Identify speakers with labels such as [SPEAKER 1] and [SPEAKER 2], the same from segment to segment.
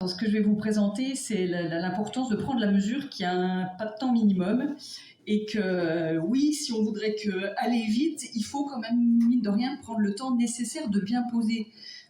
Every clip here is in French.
[SPEAKER 1] ce que je vais vous présenter, c'est l'importance de prendre la mesure qu'il y a un pas de temps minimum et que oui, si on voudrait aller vite, il faut quand même, mine de rien, prendre le temps nécessaire de bien poser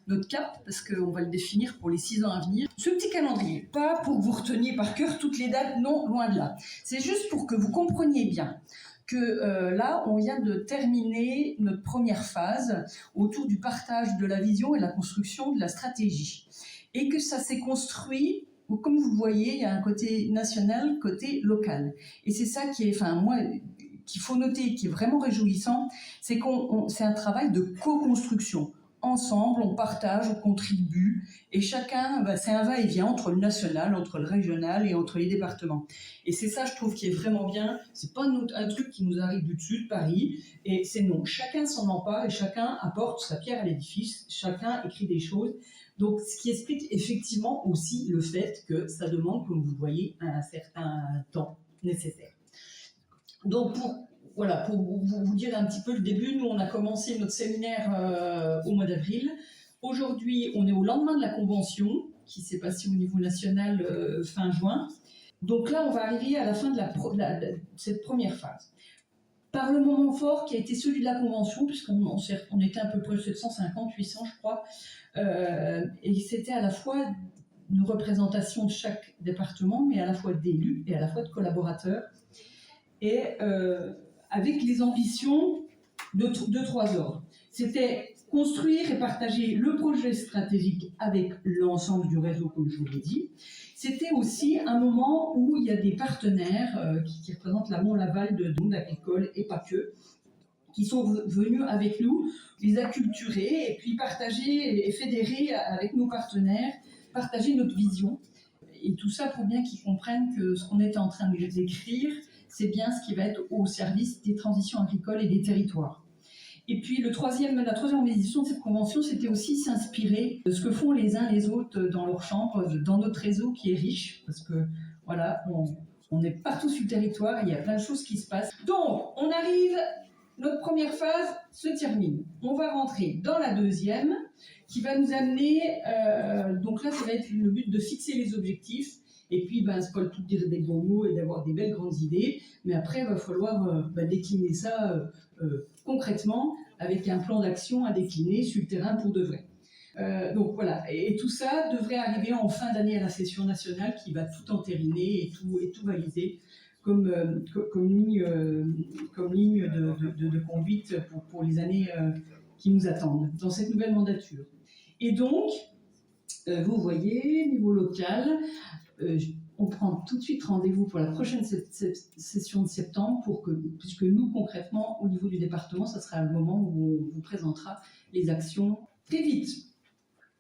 [SPEAKER 1] notre cap, parce qu'on va le définir pour les 6 ans à venir. Ce petit calendrier, pas pour que vous reteniez par cœur toutes les dates, non, loin de là. C'est juste pour que vous compreniez bien que là, on vient de terminer notre première phase autour du partage de la vision et la construction de la stratégie. Et que ça s'est construit, comme vous voyez, il y a un côté national, côté local. Et c'est ça qui est, qu'il faut noter, qui est vraiment réjouissant, c'est c'est un travail de co-construction. Ensemble, on partage, on contribue, et chacun, c'est un va-et-vient entre le national, entre le régional et entre les départements. Et c'est ça, je trouve, qui est vraiment bien. C'est pas un truc qui nous arrive du dessus de Paris, et c'est non. Chacun s'en empare et chacun apporte sa pierre à l'édifice, chacun écrit des choses. Donc, ce qui explique effectivement aussi le fait que ça demande, comme vous voyez, un certain temps nécessaire. Donc, pour vous dire un petit peu le début, nous, on a commencé notre séminaire au mois d'avril. Aujourd'hui, on est au lendemain de la convention qui s'est passée au niveau national fin juin. Donc là, on va arriver à la fin de cette première phase. Par le moment fort qui a été celui de la convention, puisqu'on était à peu près 750, 800, je crois, et c'était à la fois une représentation de chaque département, mais à la fois d'élus et à la fois de collaborateurs. Et avec les ambitions de 3 ordres. C'était construire et partager le projet stratégique avec l'ensemble du réseau, comme je vous l'ai dit. C'était aussi un moment où il y a des partenaires qui représentent l'amont, l'aval de monde agricole et pas que, qui sont venus avec nous, les acculturer et puis partager et fédérer avec nos partenaires, partager notre vision. Et tout ça pour bien qu'ils comprennent que ce qu'on était en train de décrire, c'est bien ce qui va être au service des transitions agricoles et des territoires. Et puis la troisième édition de cette convention, c'était aussi s'inspirer de ce que font les uns les autres dans leur chambre, dans notre réseau qui est riche, parce que voilà, on est partout sur le territoire et il y a plein de choses qui se passent. Donc, on arrive, notre première phase se termine. On va rentrer dans la deuxième, qui va nous amener, donc là, ça va être le but de fixer les objectifs. Et puis, c'est pas le tout de dire des bons mots et d'avoir des belles grandes idées, mais après, il va falloir décliner ça concrètement avec un plan d'action à décliner sur le terrain pour de vrai. Donc voilà, et tout ça devrait arriver en fin d'année à la session nationale qui va tout entériner et tout valider comme ligne de conduite pour les années qui nous attendent dans cette nouvelle mandature. Et donc, vous voyez, niveau local, on prend tout de suite rendez-vous pour la prochaine session de septembre puisque nous, concrètement, au niveau du département, ça sera le moment où on vous présentera les actions très vite.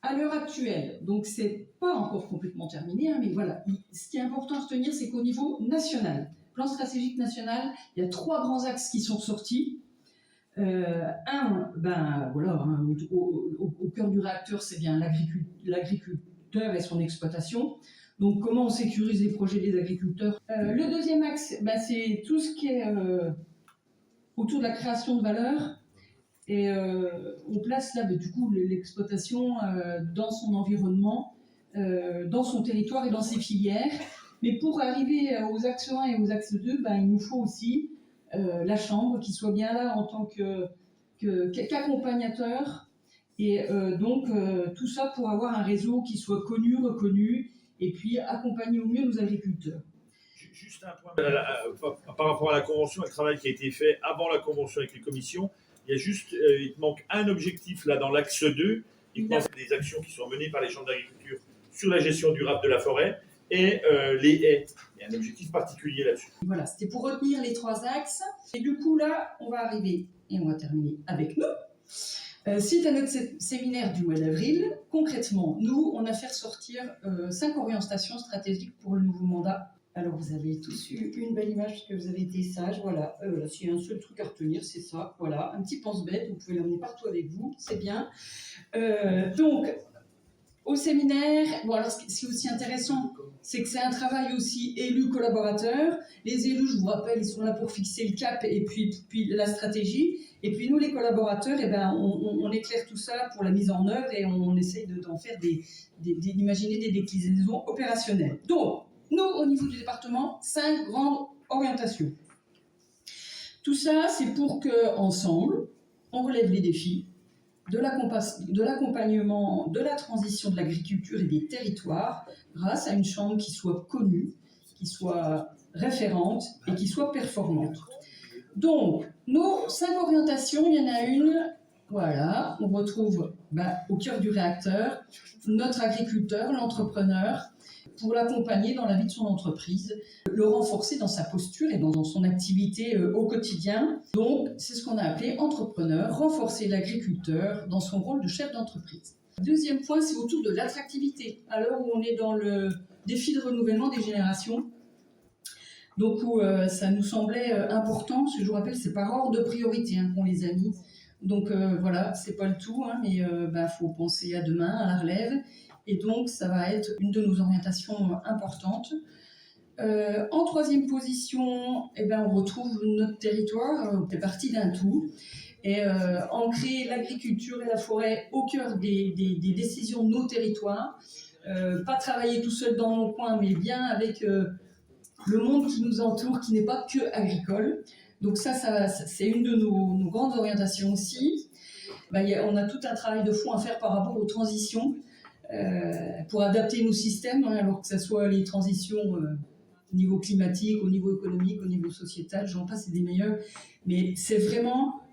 [SPEAKER 1] À l'heure actuelle, donc c'est pas encore complètement terminé, mais voilà, ce qui est important à retenir, c'est qu'au niveau national, plan stratégique national, il y a 3 grands axes qui sont sortis. Au cœur du réacteur, c'est bien l'agriculteur et son exploitation. Donc, comment on sécurise les projets des agriculteurs. Le deuxième axe, c'est tout ce qui est autour de la création de valeur. Et on place là, du coup, l'exploitation dans son environnement, dans son territoire et dans ses filières. Mais pour arriver aux axes 1 et aux axes 2, il nous faut aussi la Chambre qui soit bien là en tant qu'accompagnateur. Et donc, tout ça pour avoir un réseau qui soit connu, reconnu, et puis accompagner au mieux nos agriculteurs.
[SPEAKER 2] Juste un point par rapport à la convention, le travail qui a été fait avant la convention avec les commissions, il manque un objectif là dans l'axe 2, il manque des actions qui sont menées par les chambres d'agriculture sur la gestion durable de la forêt et les haies. Il y a un objectif particulier là-dessus.
[SPEAKER 1] Voilà, c'était pour retenir les 3 axes. Et du coup là, on va arriver et on va terminer avec nous. Suite à notre séminaire du mois d'avril, concrètement, nous, on a fait ressortir 5 orientations stratégiques pour le nouveau mandat. Alors, vous avez tous eu une belle image parce que vous avez été sages. Voilà, s'il y a un seul truc à retenir, c'est ça. Voilà, un petit pense-bête, vous pouvez l'emmener partout avec vous, c'est bien. Donc, Au séminaire, bon alors ce qui est aussi intéressant, c'est que c'est un travail aussi élu-collaborateur. Les élus, je vous rappelle, ils sont là pour fixer le cap et puis la stratégie. Et puis nous, les collaborateurs, eh ben, on éclaire tout ça pour la mise en œuvre et on essaye d'en faire d'imaginer des déclinaisons opérationnelles. Donc, nous, au niveau du département, 5 grandes orientations. Tout ça, c'est pour qu'ensemble, on relève les défis de l'accompagnement de la transition de l'agriculture et des territoires grâce à une chambre qui soit connue, qui soit référente et qui soit performante. Donc, nos 5 orientations, il y en a une, voilà, on retrouve au cœur du réacteur notre agriculteur, l'entrepreneur, pour l'accompagner dans la vie de son entreprise, le renforcer dans sa posture et dans son activité au quotidien. Donc, c'est ce qu'on a appelé entrepreneur, renforcer l'agriculteur dans son rôle de chef d'entreprise. Deuxième point, c'est autour de l'attractivité. À l'heure où on est dans le défi de renouvellement des générations, donc ça nous semblait important, parce que je vous rappelle, c'est par ordre de priorité qu'on les a mis. Donc voilà, c'est pas le tout, mais faut penser à demain, à la relève. Et donc, ça va être une de nos orientations importantes. En troisième position, on retrouve notre territoire, on fait partie d'un tout. Et ancrer l'agriculture et la forêt au cœur des décisions de nos territoires. Pas travailler tout seul dans nos coins, mais bien avec le monde qui nous entoure, qui n'est pas que agricole. Donc ça c'est une de nos grandes orientations aussi. On a tout un travail de fond à faire par rapport aux transitions. Pour adapter nos systèmes, alors que ce soit les transitions au niveau climatique, au niveau économique, au niveau sociétal, j'en passe, c'est des meilleurs. Mais c'est vraiment,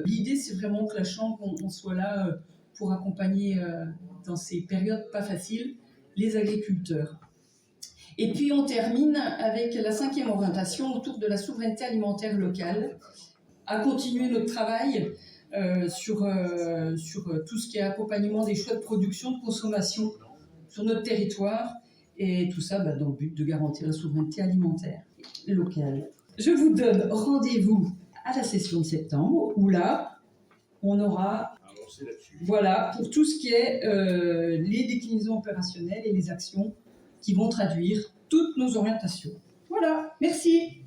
[SPEAKER 1] l'idée, c'est vraiment que la Chambre, on soit là pour accompagner dans ces périodes pas faciles les agriculteurs. Et puis on termine avec la 5e orientation autour de la souveraineté alimentaire locale, à continuer notre travail sur tout ce qui est accompagnement des choix de production, de consommation sur notre territoire, et tout ça dans le but de garantir la souveraineté alimentaire locale. Je vous donne rendez-vous à la session de septembre, où là, on aura, voilà, pour tout ce qui est les déclinaisons opérationnelles et les actions qui vont traduire toutes nos orientations. Voilà, merci.